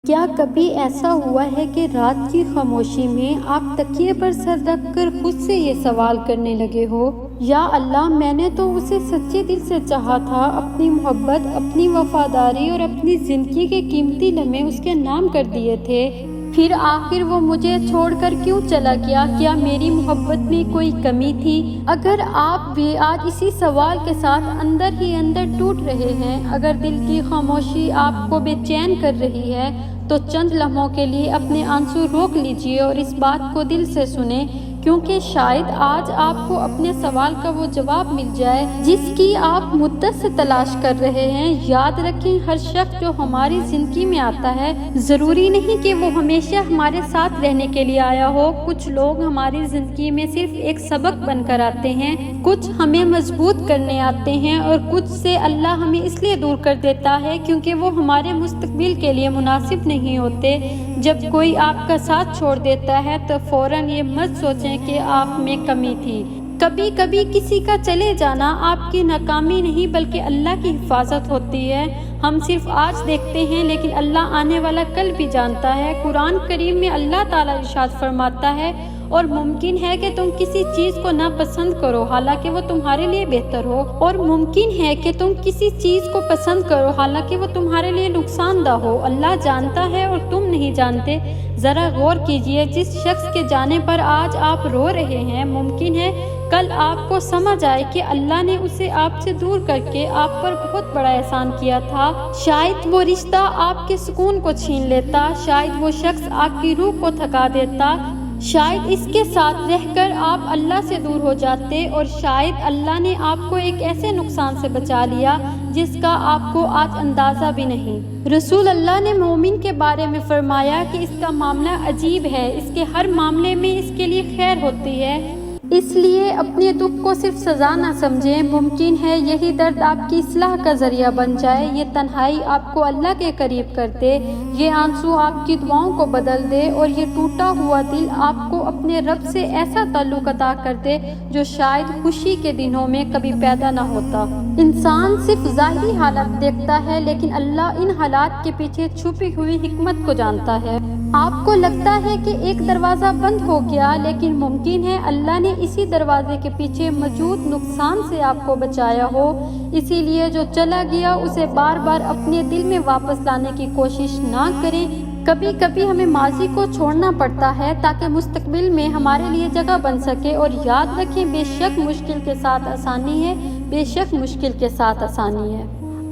کیا کبھی ایسا ہوا ہے کہ رات کی خاموشی میں آپ تکیے پر سر رکھ کر خود سے یہ سوال کرنے لگے ہو، یا اللہ، میں نے تو اسے سچے دل سے چاہا تھا، اپنی محبت، اپنی وفاداری اور اپنی زندگی کے قیمتی لمحے اس کے نام کر دیے تھے، پھر آخر وہ مجھے چھوڑ کر کیوں چلا گیا؟ کیا میری محبت میں کوئی کمی تھی؟ اگر آپ بھی آج اسی سوال کے ساتھ اندر ہی اندر ٹوٹ رہے ہیں، اگر دل کی خاموشی آپ کو بے چین کر رہی ہے، تو چند لمحوں کے لیے اپنے آنسو روک لیجئے اور اس بات کو دل سے سنیں، کیونکہ شاید آج آپ کو اپنے سوال کا وہ جواب مل جائے جس کی آپ مدت سے تلاش کر رہے ہیں۔ یاد رکھیں، ہر شخص جو ہماری زندگی میں آتا ہے، ضروری نہیں کہ وہ ہمیشہ ہمارے ساتھ رہنے کے لیے آیا ہو۔ کچھ لوگ ہماری زندگی میں صرف ایک سبق بن کر آتے ہیں، کچھ ہمیں مضبوط کرنے آتے ہیں، اور کچھ سے اللہ ہمیں اس لیے دور کر دیتا ہے کیونکہ وہ ہمارے مستقبل کے لیے مناسب نہیں ہوتے۔ جب کوئی آپ کا ساتھ چھوڑ دیتا ہے تو فوراً یہ مت سوچیں کہ آپ میں کمی تھی۔ کبھی کبھی کسی کا چلے جانا آپ کی ناکامی نہیں بلکہ اللہ کی حفاظت ہوتی ہے۔ ہم صرف آج دیکھتے ہیں لیکن اللہ آنے والا کل بھی جانتا ہے۔ قرآن کریم میں اللہ تعالیٰ ارشاد فرماتا ہے، اور ممکن ہے کہ تم کسی چیز کو ناپسند کرو حالانکہ وہ تمہارے لیے بہتر ہو، اور ممکن ہے کہ تم کسی چیز کو پسند کرو حالانکہ وہ تمہارے لیے نقصان دہ ہو۔ اللہ جانتا ہے اور تم نہیں جانتے۔ ذرا غور کیجئے، جس شخص کے جانے پر آج آپ رو رہے ہیں، ممکن ہے کل آپ کو سمجھ آئے کہ اللہ نے اسے آپ سے دور کر کے آپ پر بہت بڑا احسان کیا تھا۔ شاید وہ رشتہ آپ کے سکون کو چھین لیتا، شاید وہ شخص آپ کی روح کو تھکا دیتا، شاید اس کے ساتھ رہ کر آپ اللہ سے دور ہو جاتے، اور شاید اللہ نے آپ کو ایک ایسے نقصان سے بچا لیا جس کا آپ کو آج اندازہ بھی نہیں۔ رسول اللہ نے مومن کے بارے میں فرمایا کہ اس کا معاملہ عجیب ہے، اس کے ہر معاملے میں اس کے لیے خیر ہوتی ہے، اس لیے اپنے دکھ کو صرف سزا نہ سمجھیں۔ ممکن ہے یہی درد آپ کی اصلاح کا ذریعہ بن جائے، یہ تنہائی آپ کو اللہ کے قریب کر دے، یہ آنسو آپ کی دعاؤں کو بدل دے، اور یہ ٹوٹا ہوا دل آپ کو اپنے رب سے ایسا تعلق عطا کر دے جو شاید خوشی کے دنوں میں کبھی پیدا نہ ہوتا۔ انسان صرف ظاہری حالات دیکھتا ہے لیکن اللہ ان حالات کے پیچھے چھپی ہوئی حکمت کو جانتا ہے۔ آپ کو لگتا ہے کہ ایک دروازہ بند ہو گیا، لیکن ممکن ہے اللہ نے اسی دروازے کے پیچھے موجود نقصان سے آپ کو بچایا ہو، اسی لیے جو چلا گیا اسے بار بار اپنے دل میں واپس لانے کی کوشش نہ کریں۔ کبھی کبھی ہمیں ماضی کو چھوڑنا پڑتا ہے تاکہ مستقبل میں ہمارے لیے جگہ بن سکے، اور یاد رکھیں، بے شک مشکل کے ساتھ آسانی ہے، بے شک مشکل کے ساتھ آسانی ہے۔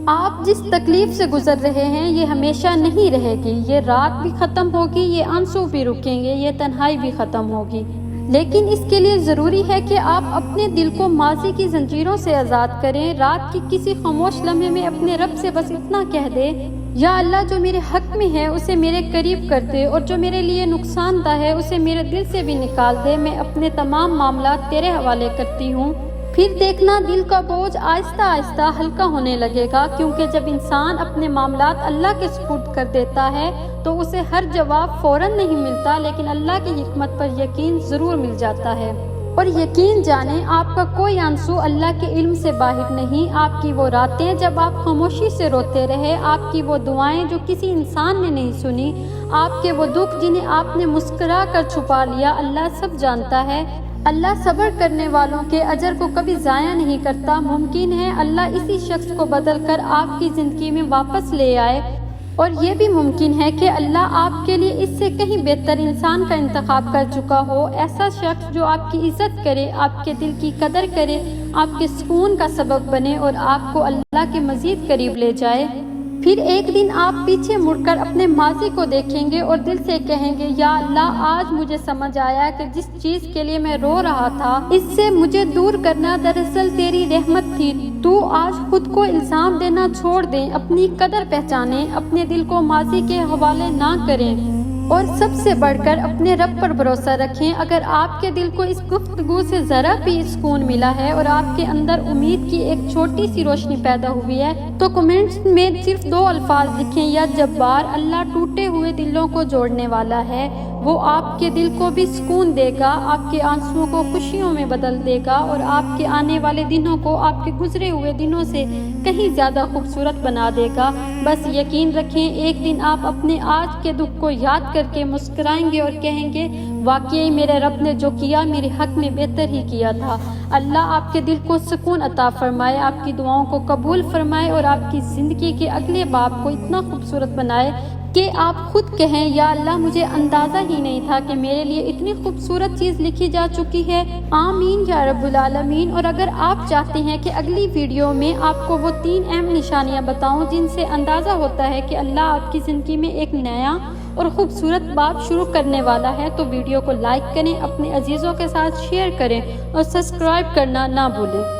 آپ جس تکلیف سے گزر رہے ہیں یہ ہمیشہ نہیں رہے گی، یہ رات بھی ختم ہوگی، یہ آنسو بھی رکیں گے، یہ تنہائی بھی ختم ہوگی، لیکن اس کے لیے ضروری ہے کہ آپ اپنے دل کو ماضی کی زنجیروں سے آزاد کریں۔ رات کی کسی خاموش لمحے میں اپنے رب سے بس اتنا کہہ دیں، یا اللہ، جو میرے حق میں ہے اسے میرے قریب کر دے، اور جو میرے لیے نقصان دہ ہے اسے میرے دل سے بھی نکال دے، میں اپنے تمام معاملات تیرے حوالے کرتی ہوں۔ پھر دیکھنا دل کا بوجھ آہستہ آہستہ ہلکا ہونے لگے گا، کیونکہ جب انسان اپنے معاملات اللہ کے سپرد کر دیتا ہے تو اسے ہر جواب فوراً نہیں ملتا، لیکن اللہ کی حکمت پر یقین ضرور مل جاتا ہے۔ اور یقین جانیں، آپ کا کوئی آنسو اللہ کے علم سے باہر نہیں۔ آپ کی وہ راتیں جب آپ خاموشی سے روتے رہے، آپ کی وہ دعائیں جو کسی انسان نے نہیں سنی، آپ کے وہ دکھ جنہیں آپ نے مسکرا کر چھپا لیا، اللہ سب جانتا ہے۔ اللہ صبر کرنے والوں کے اجر کو کبھی ضائع نہیں کرتا۔ ممکن ہے اللہ اسی شخص کو بدل کر آپ کی زندگی میں واپس لے آئے، اور یہ بھی ممکن ہے کہ اللہ آپ کے لیے اس سے کہیں بہتر انسان کا انتخاب کر چکا ہو، ایسا شخص جو آپ کی عزت کرے، آپ کے دل کی قدر کرے، آپ کے سکون کا سبب بنے، اور آپ کو اللہ کے مزید قریب لے جائے۔ پھر ایک دن آپ پیچھے مڑ کر اپنے ماضی کو دیکھیں گے اور دل سے کہیں گے، یا اللہ، آج مجھے سمجھ آیا کہ جس چیز کے لیے میں رو رہا تھا، اس سے مجھے دور کرنا دراصل تیری رحمت تھی۔ تو آج خود کو الزام دینا چھوڑ دیں، اپنی قدر پہچانیں، اپنے دل کو ماضی کے حوالے نہ کریں۔ اور سب سے بڑھ کر اپنے رب پر بھروسہ رکھیں۔ اگر آپ کے دل کو اس گفتگو سے ذرا بھی سکون ملا ہے اور آپ کے اندر امید کی ایک چھوٹی سی روشنی پیدا ہوئی ہے تو کمنٹس میں صرف 2 الفاظ لکھیں، یا جبار۔ اللہ ٹوٹے ہوئے دلوں کو جوڑنے والا ہے، وہ آپ کے دل کو بھی سکون دے گا، آپ کے آنسوؤں کو خوشیوں میں بدل دے گا اور آپ کے آنے والے دنوں کو آپ کے گزرے ہوئے دنوں سے کہیں زیادہ خوبصورت بنا دے گا۔ بس یقین رکھیں، ایک دن آپ اپنے آج کے دکھ کو یاد کر کے مسکرائیں گے اور کہیں گے واقعی میرے رب نے جو کیا میرے حق میں بہتر ہی کیا تھا۔ اللہ آپ کے دل کو سکون عطا فرمائے، آپ کی دعاؤں کو قبول فرمائے اور آپ کی زندگی کے اگلے باب کو اتنا خوبصورت بنائے کہ آپ خود کہیں یا اللہ مجھے اندازہ ہی نہیں تھا کہ میرے لیے اتنی خوبصورت چیز لکھی جا چکی ہے۔ آمین یا رب العالمین۔ اور اگر آپ چاہتے ہیں کہ اگلی ویڈیو میں آپ کو وہ 3 اہم نشانیاں بتاؤں جن سے اندازہ ہوتا ہے کہ اللہ آپ کی زندگی میں ایک نیا اور خوبصورت باب شروع کرنے والا ہے، تو ویڈیو کو لائک کریں، اپنے عزیزوں کے ساتھ شیئر کریں اور سبسکرائب کرنا نہ بھولیں۔